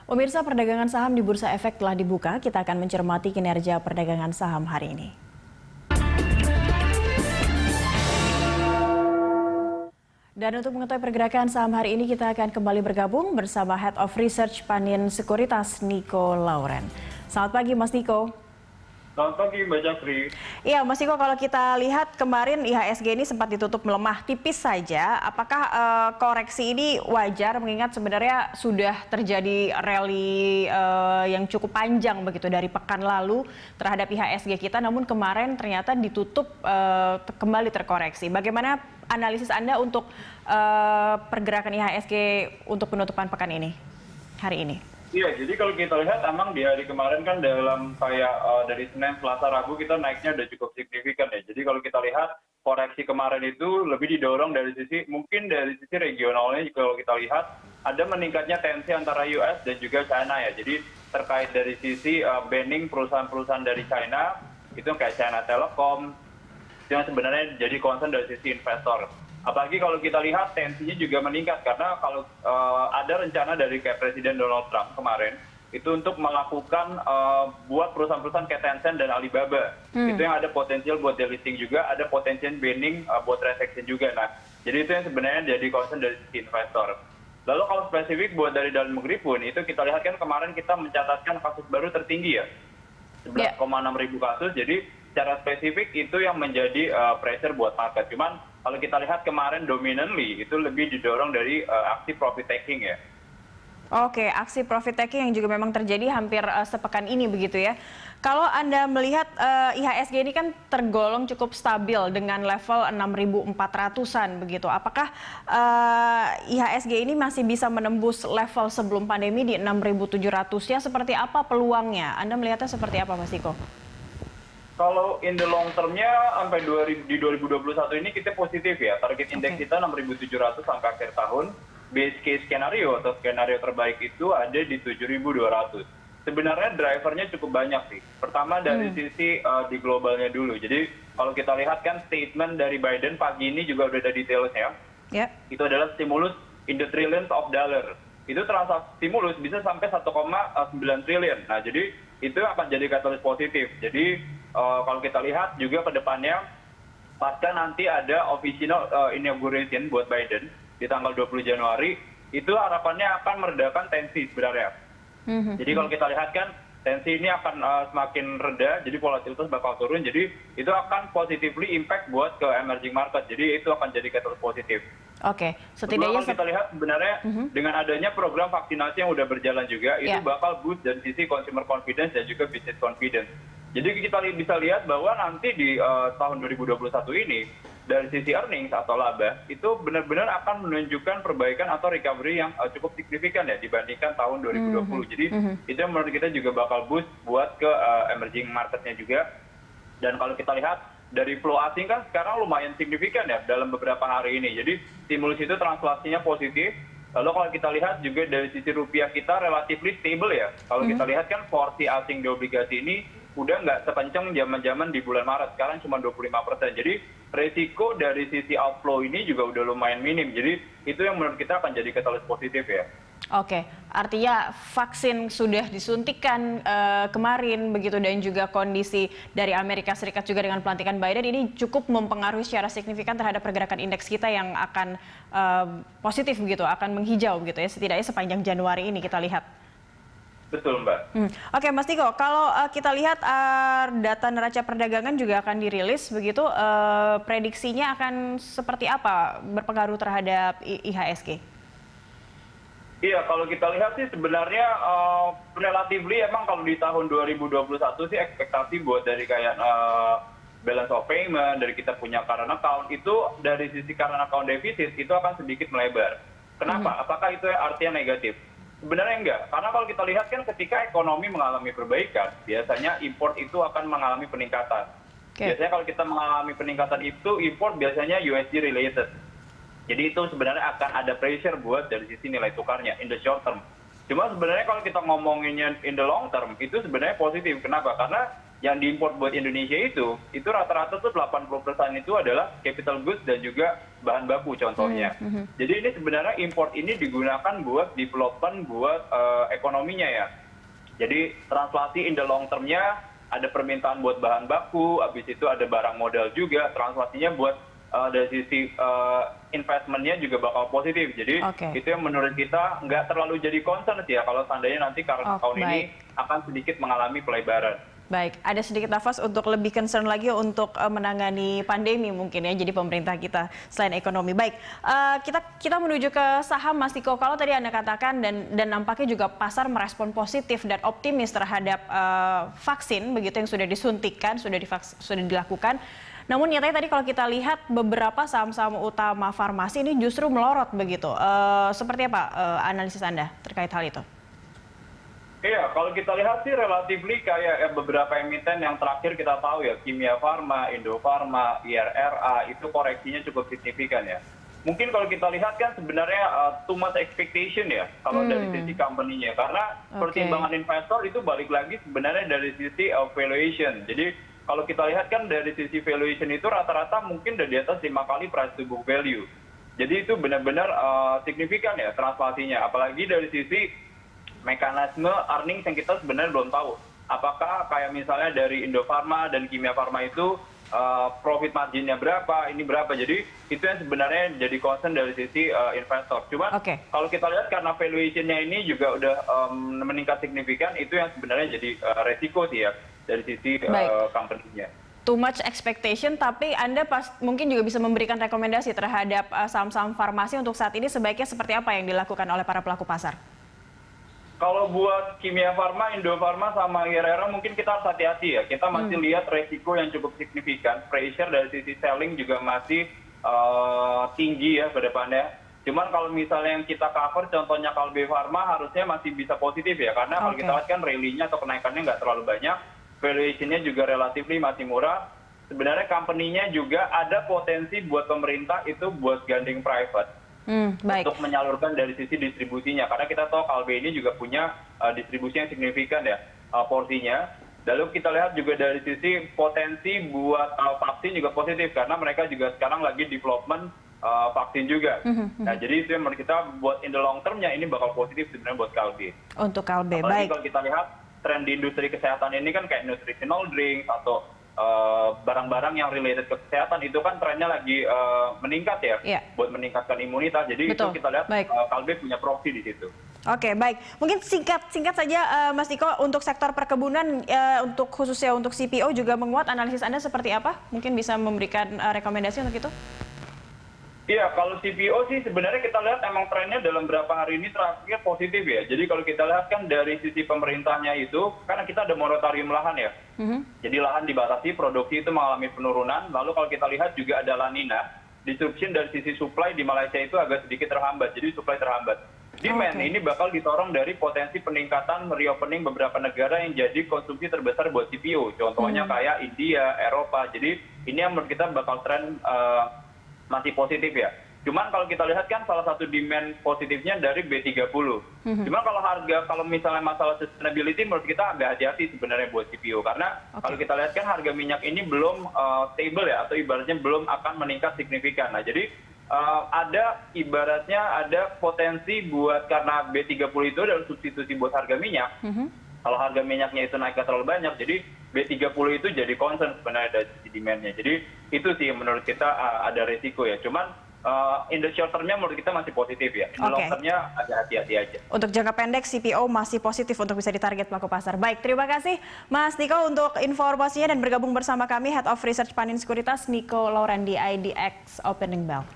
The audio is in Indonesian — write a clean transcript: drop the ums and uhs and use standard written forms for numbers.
Pemirsa, perdagangan saham di Bursa Efek telah dibuka. Kita akan mencermati kinerja perdagangan saham hari ini. Dan untuk mengetahui pergerakan saham hari ini, kita akan kembali bergabung bersama Head of Research Panin Sekuritas, Niko Lauren. Selamat pagi, Mas Niko. Selamat pagi, Mbak Jafri. Iya, Mas Niko, kalau kita lihat kemarin IHSG ini sempat ditutup melemah tipis saja. Apakah koreksi ini wajar mengingat sebenarnya sudah terjadi rally yang cukup panjang begitu dari pekan lalu terhadap IHSG kita, namun kemarin ternyata ditutup kembali terkoreksi. Bagaimana analisis Anda untuk pergerakan IHSG untuk penutupan pekan ini, hari ini? Iya, jadi kalau kita lihat emang di hari kemarin kan dalam kayak dari Senin, Selasa, Rabu kita naiknya udah cukup signifikan ya. Jadi kalau kita lihat koreksi kemarin itu lebih didorong dari sisi, mungkin dari sisi regionalnya kalau kita lihat ada meningkatnya tensi antara US dan juga China ya. Jadi terkait dari sisi banning perusahaan-perusahaan dari China, itu kayak China Telecom, yang sebenarnya jadi concern dari sisi investor. Apalagi kalau kita lihat tensinya juga meningkat karena kalau ada rencana dari kayak Presiden Donald Trump kemarin itu untuk melakukan buat perusahaan-perusahaan kayak Tencent dan Alibaba itu yang ada potensial buat delisting juga, ada potensial banning buat transaction juga. Nah, jadi itu yang sebenarnya jadi concern dari sisi investor. Lalu kalau spesifik buat dari dalam negeri pun itu kita lihat kan kemarin kita mencatatkan kasus baru tertinggi ya 11,6 ribu kasus. Jadi secara spesifik itu yang menjadi pressure buat market. Cuman kalau kita lihat kemarin dominantly itu lebih didorong dari aksi profit taking ya. Oke, aksi profit taking yang juga memang terjadi hampir sepekan ini begitu ya. Kalau Anda melihat IHSG ini kan tergolong cukup stabil dengan level 6.400-an begitu. Apakah IHSG ini masih bisa menembus level sebelum pandemi di 6.700-nya? Seperti apa peluangnya? Anda melihatnya seperti apa, Mas Niko? Kalau in the long term-nya sampai di 2021 ini kita positif ya. Target indeks kita 6.700 sampai akhir tahun. Base case skenario atau skenario terbaik itu ada di 7.200. Sebenarnya drivernya cukup banyak sih. Pertama dari sisi di globalnya dulu. Jadi kalau kita lihat kan statement dari Biden pagi ini juga udah ada detailsnya. Itu adalah stimulus in the trillions of dollar. Itu transaksi stimulus bisa sampai 1,9 triliun. Nah, jadi itu akan jadi katalis positif. Jadi kalau kita lihat juga ke depannya pasca nanti ada official inauguration buat Biden di tanggal 20 Januari, itu harapannya akan meredakan tensi sebenarnya. Jadi kalau kita lihat kan tensi ini akan semakin reda, jadi volatilitas bakal turun, jadi itu akan positively impact buat ke emerging market. Jadi itu akan jadi katalis positif. Oke, setidaknya kalau kita lihat sebenarnya dengan adanya program vaksinasi yang udah berjalan juga, itu bakal boost dari sisi consumer confidence dan juga business confidence. Jadi kita bisa lihat bahwa nanti di tahun 2021 ini, dari sisi earnings atau laba, itu benar-benar akan menunjukkan perbaikan atau recovery yang cukup signifikan ya dibandingkan tahun 2020. Jadi itu yang menurut kita juga bakal boost buat ke emerging marketnya juga. Dan kalau kita lihat dari flow asing kan sekarang lumayan signifikan ya dalam beberapa hari ini. Jadi stimulus itu translasinya positif. Lalu kalau kita lihat juga dari sisi rupiah kita relatively stable ya. Kalau kita lihat kan porsi asing di obligasi ini udah nggak sekencang zaman-zaman di bulan Maret. Sekarang cuma 25%. Jadi resiko dari sisi outflow ini juga udah lumayan minim. Jadi itu yang menurut kita akan jadi katalis positif ya. Oke, artinya vaksin sudah disuntikan kemarin begitu dan juga kondisi dari Amerika Serikat juga dengan pelantikan Biden ini cukup mempengaruhi secara signifikan terhadap pergerakan indeks kita yang akan positif begitu, akan menghijau begitu ya, setidaknya sepanjang Januari ini kita lihat. Betul, Mbak. Oke, Mas Niko, kalau kita lihat data neraca perdagangan juga akan dirilis begitu, prediksinya akan seperti apa berpengaruh terhadap IHSG? Iya, kalau kita lihat sih sebenarnya relatively emang kalau di tahun 2021 sih ekspektasi buat dari kayak balance of payment, dari kita punya current account, itu dari sisi current account defisit itu akan sedikit melebar. Kenapa? Apakah itu artinya negatif? Sebenarnya enggak, karena kalau kita lihat kan ketika ekonomi mengalami perbaikan, biasanya import itu akan mengalami peningkatan. Biasanya kalau kita mengalami peningkatan itu, import biasanya USD related. Jadi itu sebenarnya akan ada pressure buat dari sisi nilai tukarnya in the short term. Cuma sebenarnya kalau kita ngomonginnya in the long term, itu sebenarnya positif. Kenapa? Karena yang diimpor buat Indonesia itu rata-rata tuh 80% itu adalah capital goods dan juga bahan baku contohnya. Jadi ini sebenarnya import ini digunakan buat development buat ekonominya ya. Jadi translasi in the long term-nya ada permintaan buat bahan baku, habis itu ada barang modal juga, translasinya buat dari sisi investment-nya juga bakal positif. Jadi itu yang menurut kita nggak terlalu jadi concern sih ya kalau seandainya nanti karena tahun ini akan sedikit mengalami pelebaran. Baik, ada sedikit nafas untuk lebih concern lagi untuk menangani pandemi mungkin ya, jadi pemerintah kita selain ekonomi. Baik, kita menuju ke saham Mas Niko. Kalau tadi Anda katakan dan nampaknya juga pasar merespon positif dan optimis terhadap vaksin begitu yang sudah disuntikan, sudah dilakukan. Namun nyatanya tadi kalau kita lihat beberapa saham-saham utama farmasi ini justru melorot begitu. Seperti apa analisis Anda terkait hal itu? Iya, kalau kita lihat sih relatifly kayak beberapa emiten yang terakhir kita tahu ya, Kimia Farma, Indofarma, IRRA, itu koreksinya cukup signifikan ya. Mungkin kalau kita lihat kan sebenarnya too much expectation ya, kalau dari sisi company-nya. Karena pertimbangan investor itu balik lagi sebenarnya dari sisi valuation. Jadi kalau kita lihat kan dari sisi valuation itu rata-rata mungkin udah di atas 5 kali price to book value. Jadi itu benar-benar signifikan ya translasinya. Apalagi dari sisi mekanisme earnings yang kita sebenarnya belum tahu. Apakah kayak misalnya dari Indofarma dan Kimia Farma itu profit marginnya berapa, ini berapa. Jadi itu yang sebenarnya jadi concern dari sisi investor. Cuman kalau kita lihat karena valuation-nya ini juga udah meningkat signifikan, itu yang sebenarnya jadi resiko sih ya dari sisi company-nya. Too much expectation, tapi Anda mungkin juga bisa memberikan rekomendasi terhadap saham-saham farmasi untuk saat ini sebaiknya seperti apa yang dilakukan oleh para pelaku pasar? Kalau buat Kimia Farma, Indofarma, sama IRRA mungkin kita harus hati-hati ya. Kita masih lihat resiko yang cukup signifikan. Pressure dari sisi selling juga masih tinggi ya ke depannya. Cuman kalau misalnya yang kita cover, contohnya Kalbe Farma harusnya masih bisa positif ya. Karena kalau kita lihat kan rally-nya atau kenaikannya nggak terlalu banyak. Valuation-nya juga relatively masih murah. Sebenarnya company-nya juga ada potensi buat pemerintah itu buat gandeng private. Untuk menyalurkan dari sisi distribusinya, karena kita tahu Kalbe ini juga punya distribusi yang signifikan ya porsinya. Lalu kita lihat juga dari sisi potensi buat vaksin juga positif karena mereka juga sekarang lagi development vaksin juga. Nah jadi itu yang menurut kita buat in the long term-nya ini bakal positif sebenarnya buat Kalbe. Untuk Kalbe, baik. Kalau kita lihat tren di industri kesehatan ini kan kayak nutritional drinks atau barang-barang yang related ke kesehatan itu kan trennya lagi meningkat ya, buat meningkatkan imunitas. Jadi itu kita lihat Kalbe punya proxy di situ. Oke, baik. Mungkin singkat saja Mas Niko, untuk sektor perkebunan, untuk khususnya untuk CPO juga menguat. Analisis Anda seperti apa? Mungkin bisa memberikan rekomendasi untuk itu? Iya, kalau CPO sih sebenarnya kita lihat emang trennya dalam beberapa hari ini terakhir positif ya. Jadi kalau kita lihat kan dari sisi pemerintahnya itu, karena kita ada moratorium lahan ya. Jadi lahan dibatasi, produksi itu mengalami penurunan. Lalu kalau kita lihat juga ada La Nina, disruption dari sisi supply di Malaysia itu agak sedikit terhambat. Jadi supply terhambat. Demand ini bakal ditorong dari potensi peningkatan reopening beberapa negara yang jadi konsumsi terbesar buat CPO. Contohnya kayak India, Eropa. Jadi ini yang menurut kita bakal tren masih positif ya. Cuman kalau kita lihat kan salah satu demand positifnya dari B30. Cuman kalau misalnya masalah sustainability menurut kita agak hati-hati sebenarnya buat CPO. Karena kalau kita lihat kan harga minyak ini belum stable ya, atau ibaratnya belum akan meningkat signifikan. Nah jadi ada potensi buat, karena B30 itu adalah substitusi buat harga minyak. Kalau harga minyaknya itu naik terlalu banyak, jadi B30 itu jadi concern sebenarnya dari sisi demand-nya. Jadi itu sih menurut kita ada resiko ya. Cuman in the short term-nya menurut kita masih positif ya. In the long term-nya agak hati-hati aja. Untuk jangka pendek CPO masih positif untuk bisa ditarget pelaku pasar. Baik, terima kasih Mas Niko untuk informasinya dan bergabung bersama kami Head of Research Panin Sekuritas Niko Lauren di IDX Opening Bell.